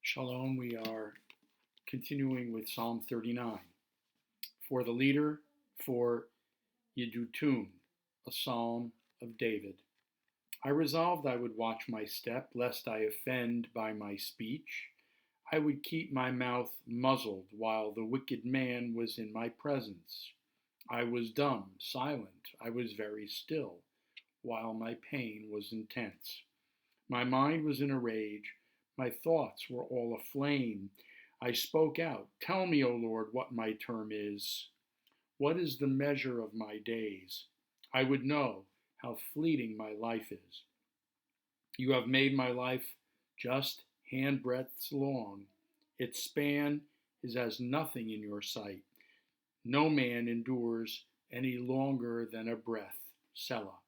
Shalom, we are continuing with Psalm 39. For the leader, for Yedutun, a psalm of David. I resolved I would watch my step, lest I offend by my speech. I would keep my mouth muzzled while the wicked man was in my presence. I was dumb, silent, I was very still, while my pain was intense. My mind was in a rage. My thoughts were all aflame. I spoke out, "Tell me, O Lord, what my term is. What is the measure of my days? I would know how fleeting my life is. You have made my life just handbreadths long. Its span is as nothing in your sight. No man endures any longer than a breath. Selah.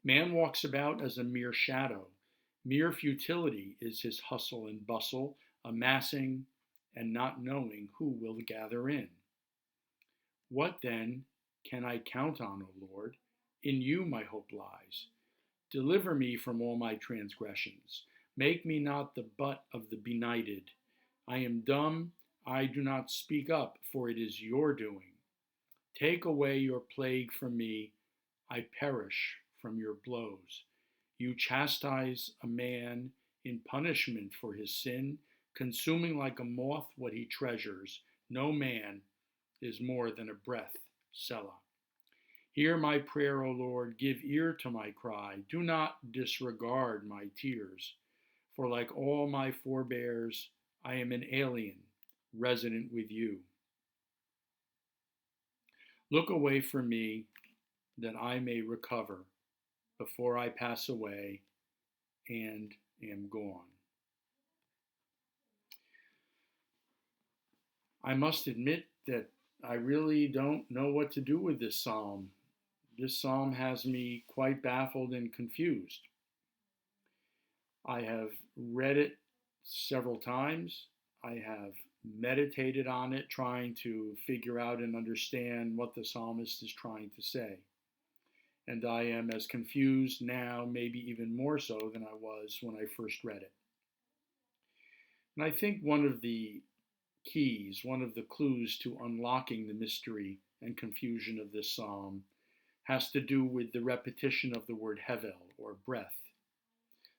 Man walks about as a mere shadow. Mere futility is his hustle and bustle, amassing and not knowing who will gather in. What then can I count on, O Lord? In you my hope lies. Deliver me from all my transgressions. Make me not the butt of the benighted. I am dumb, I do not speak up, for it is your doing. Take away your plague from me, I perish from your blows. You chastise a man in punishment for his sin, consuming like a moth what he treasures. No man is more than a breath. Selah. Hear my prayer, O Lord. Give ear to my cry. Do not disregard my tears. For like all my forebears, I am an alien, resident with you. Look away from me, that I may recover before I pass away and am gone. I must admit that I really don't know what to do with this psalm. This psalm has me quite baffled and confused. I have read it several times. I have meditated on it, trying to figure out and understand what the psalmist is trying to say. And I am as confused now, maybe even more so than I was when I first read it. And I think one of the keys, one of the clues to unlocking the mystery and confusion of this psalm has to do with the repetition of the word hevel, or breath.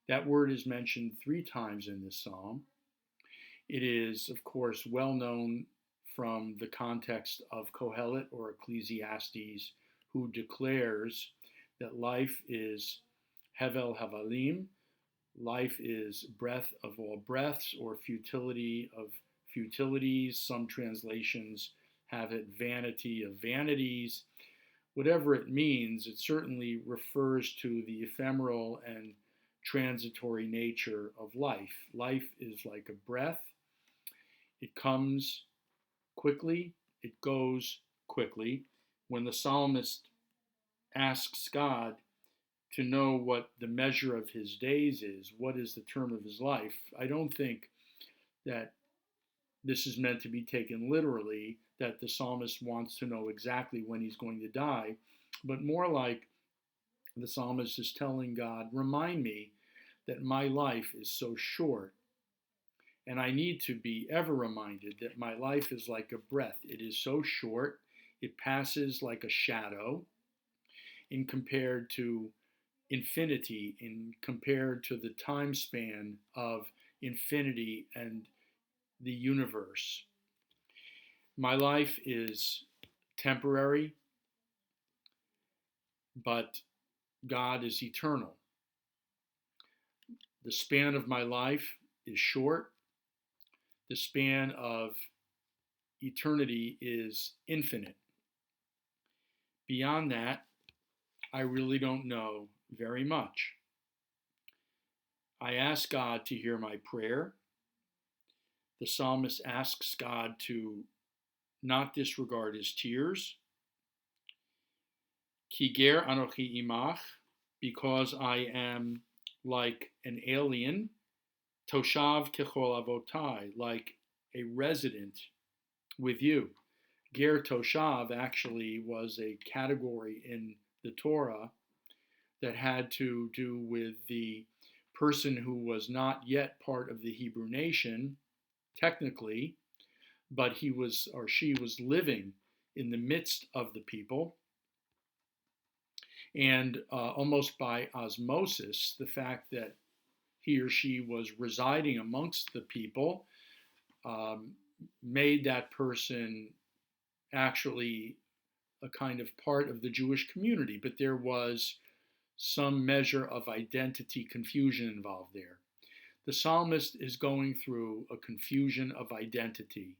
That word is mentioned 3 times in this psalm. It is, of course, well known from the context of Kohelet or Ecclesiastes, who declares that life is hevel havalim, life is breath of all breaths, or futility of futilities. Some translations have it vanity of vanities. Whatever it means, it certainly refers to the ephemeral and transitory nature of life. Life is like a breath. It comes quickly, it goes quickly. When the psalmist asks God to know what the measure of his days is, what is the term of his life, I don't think that this is meant to be taken literally, that the psalmist wants to know exactly when he's going to die, but more like the psalmist is telling God, remind me that my life is so short, and I need to be ever reminded that my life is like a breath. It is so short, it passes like a shadow in compared to infinity, in compared to the time span of infinity and the universe. My life is temporary, but God is eternal. The span of my life is short. The span of eternity is infinite. Beyond that, I really don't know very much. I ask God to hear my prayer. The psalmist asks God to not disregard his tears. Ki ger anochi imach, because I am like an alien. Toshav kechol avotai, like a resident with you. Ger Toshav actually was a category in the Torah that had to do with the person who was not yet part of the Hebrew nation, technically, but he was or she was living in the midst of the people. And almost by osmosis, the fact that he or she was residing amongst the people um, made that person actually a kind of part of the Jewish community. But there was some measure of identity confusion involved there. The psalmist is going through a confusion of identity.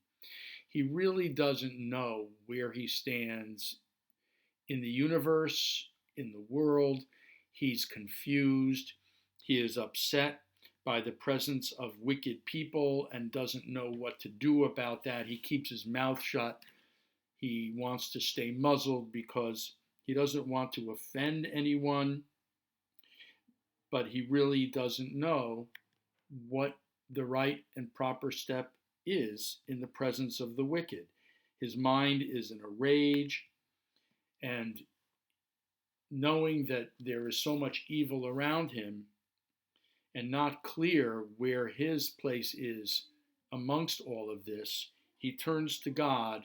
He really doesn't know where he stands in the universe, in the world. He's confused. He is upset by the presence of wicked people and doesn't know what to do about that. He keeps his mouth shut. He wants to stay muzzled because he doesn't want to offend anyone, but he really doesn't know what the right and proper step is in the presence of the wicked. His mind is in a rage, and knowing that there is so much evil around him and not clear where his place is amongst all of this, he turns to God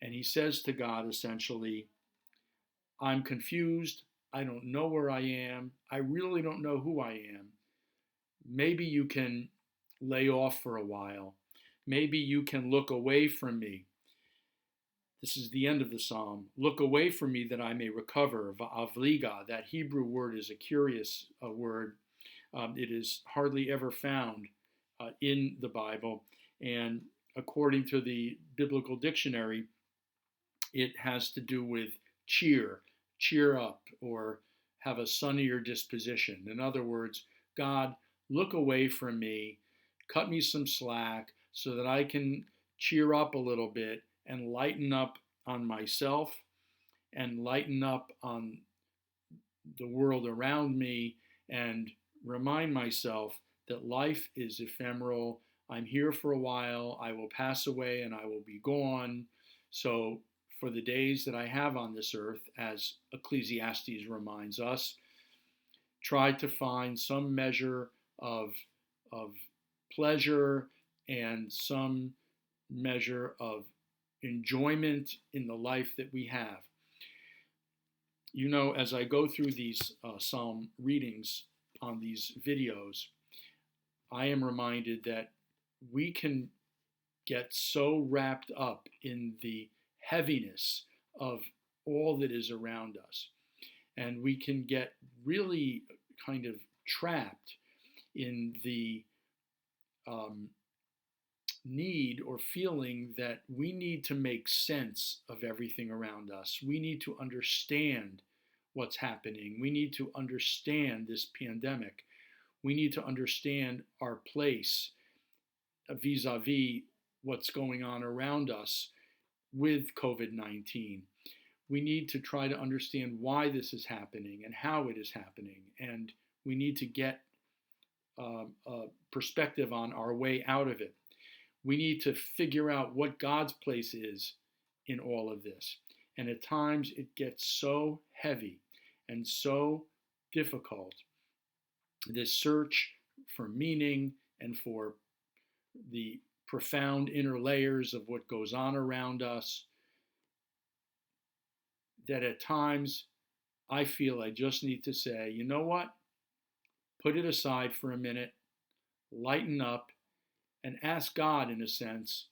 and he says to God essentially, I'm confused. I don't know where I am. I really don't know who I am. Maybe you can lay off for a while. Maybe you can look away from me. This is the end of the psalm. Look away from me that I may recover. Va'avliga, that Hebrew word is a curious word. It is hardly ever found in the Bible. And according to the biblical dictionary, it has to do with cheer up, or have a sunnier disposition. In other words, God, look away from me, cut me some slack so that I can cheer up a little bit and lighten up on myself and lighten up on the world around me and remind myself that life is ephemeral. I'm here for a while. I will pass away and I will be gone. So for the days that I have on this earth, as Ecclesiastes reminds us, try to find some measure of pleasure and some measure of enjoyment in the life that we have. You know, as I go through these psalm readings on these videos, I am reminded that we can get so wrapped up in the heaviness of all that is around us. And we can get really kind of trapped in the need or feeling that we need to make sense of everything around us. We need to understand what's happening. We need to understand this pandemic. We need to understand our place vis-a-vis what's going on around us with COVID-19. We need to try to understand why this is happening and how it is happening. And we need to get a perspective on our way out of it. We need to figure out what God's place is in all of this. And at times it gets so heavy and so difficult, this search for meaning and for the profound inner layers of what goes on around us, that at times I feel I just need to say, you know what? Put it aside for a minute, lighten up, and ask God, in a sense,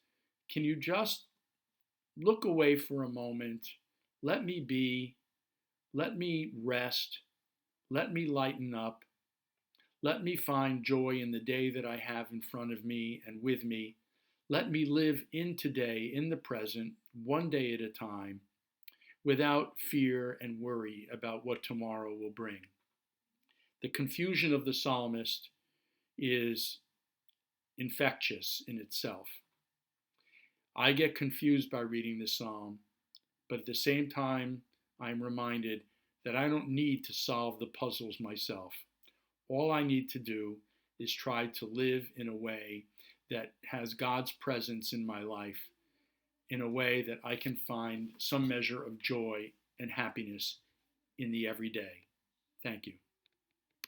can you just look away for a moment, let me be, let me rest, let me lighten up, let me find joy in the day that I have in front of me and with me. Let me live in today, in the present, one day at a time, without fear and worry about what tomorrow will bring. The confusion of the psalmist is infectious in itself. I get confused by reading the psalm, but at the same time, I'm reminded that I don't need to solve the puzzles myself. All I need to do is try to live in a way that has God's presence in my life, in a way that I can find some measure of joy and happiness in the everyday. Thank you.